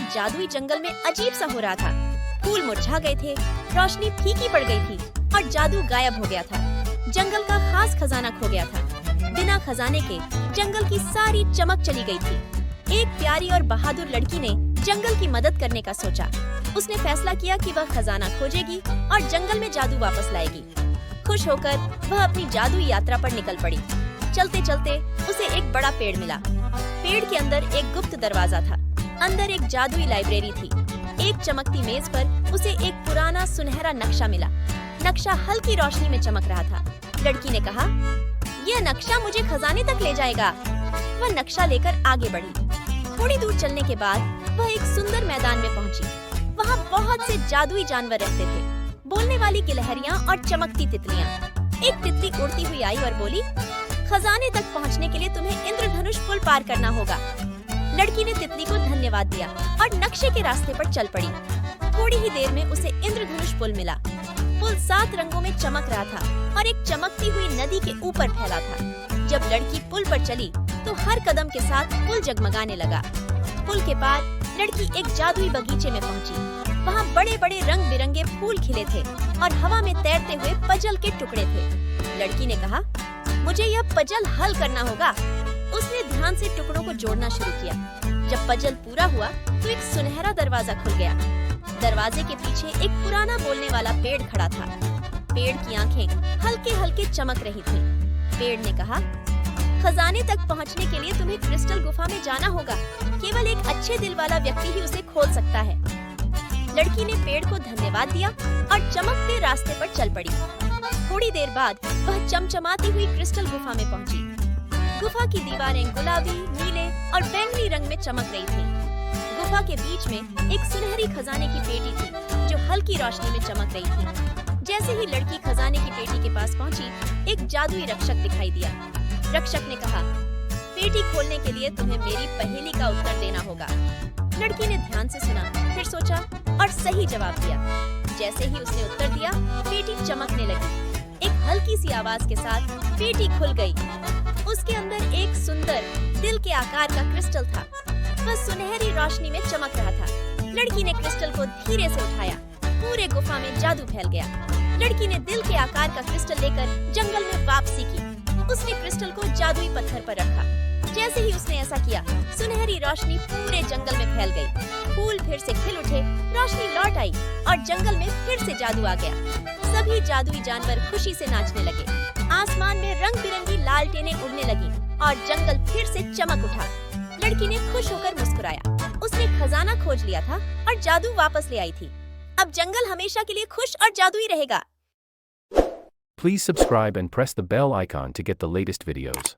जादुई जंगल में अजीब सा हो रहा था। फूल मुरझा गए थे, रोशनी फीकी पड़ गई थी और जादू गायब हो गया था। जंगल का खास खजाना खो गया था। बिना खजाने के जंगल की सारी चमक चली गई थी। एक प्यारी और बहादुर लड़की ने जंगल की मदद करने का सोचा। उसने फैसला किया कि वह खजाना खोजेगी और जंगल में जादू वापस लाएगी। खुश होकर वह अपनी जादुई यात्रा पर निकल पड़ी। चलते चलते उसे एक बड़ा पेड़ मिला। पेड़ के अंदर एक गुप्त दरवाजा था। अंदर एक जादुई लाइब्रेरी थी। एक चमकती मेज पर उसे एक पुराना सुनहरा नक्शा मिला। नक्शा हल्की रोशनी में चमक रहा था। लड़की ने कहा, यह नक्शा मुझे खजाने तक ले जाएगा। वह नक्शा लेकर आगे बढ़ी। थोड़ी दूर चलने के बाद वह एक सुंदर मैदान में पहुंची। वहाँ बहुत से जादुई जानवर रहते थे, बोलने वाली गिलहरियाँ और चमकती तितलियाँ। एक तितली उड़ती हुई आई और बोली, खजाने तक पहुँचने के लिए तुम्हें इंद्रधनुष पुल पार करना होगा। लड़की ने तितली को धन्यवाद दिया और नक्शे के रास्ते पर चल पड़ी। थोड़ी ही देर में उसे इंद्रधनुष पुल मिला। पुल 7 रंगों में चमक रहा था और एक चमकती हुई नदी के ऊपर फैला था। जब लड़की पुल पर चली तो हर कदम के साथ पुल जगमगाने लगा। पुल के पार लड़की एक जादुई बगीचे में पहुंची। वहाँ बड़े बड़े रंग बिरंगे फूल खिले थे और हवा में तैरते हुए पजल के टुकड़े थे। लड़की ने कहा, मुझे यह पजल हल करना होगा। उसने ध्यान से टुकड़ों को जोड़ना शुरू किया। जब पजल पूरा हुआ तो एक सुनहरा दरवाजा खुल गया। दरवाजे के पीछे एक पुराना बोलने वाला पेड़ खड़ा था। पेड़ की आंखें हल्के हल्के चमक रही थीं। पेड़ ने कहा, खजाने तक पहुंचने के लिए तुम्हें क्रिस्टल गुफा में जाना होगा। केवल एक अच्छे दिल वाला व्यक्ति ही उसे खोल सकता है। लड़की ने पेड़ को धन्यवाद दिया और चमकते रास्ते पर चल पड़ी। थोड़ी देर बाद वह चमचमाती हुई क्रिस्टल गुफा में पहुंची। गुफा की दीवारें गुलाबी, नीले और बैंगनी रंग में चमक रही थीं। गुफा के बीच में एक सुनहरी खजाने की पेटी थी जो हल्की रोशनी में चमक रही थी। जैसे ही लड़की खजाने की पेटी के पास पहुंची, एक जादुई रक्षक दिखाई दिया। रक्षक ने कहा, पेटी खोलने के लिए तुम्हें मेरी पहेली का उत्तर देना होगा। लड़की ने ध्यान से सुना, फिर सोचा और सही जवाब दिया। जैसे ही उसने उत्तर दिया, पेटी चमकने लगी। एक हल्की सी आवाज के साथ पेटी खुल गई। उसके अंदर एक सुंदर दिल के आकार का क्रिस्टल था। वह सुनहरी रोशनी में चमक रहा था। लड़की ने क्रिस्टल को धीरे से उठाया। पूरे गुफा में जादू फैल गया। लड़की ने दिल के आकार का क्रिस्टल लेकर जंगल में वापसी की। उसने क्रिस्टल को जादुई पत्थर पर रखा। जैसे ही उसने ऐसा किया, सुनहरी रोशनी पूरे जंगल में फैल गई। फूल फिर से खिल उठे, रोशनी लौट आई और जंगल में फिर से जादू आ गया। सभी जादुई जानवर खुशी से नाचने लगे। आसमान में रंग बिरंगी लालटेनें उड़ने लगी और जंगल फिर से चमक उठा। लड़की ने खुश होकर मुस्कुराया। उसने खजाना खोज लिया था और जादू वापस ले आई थी। अब जंगल हमेशा के लिए खुश और जादुई रहेगा। Please subscribe and press the bell icon to get the latest videos.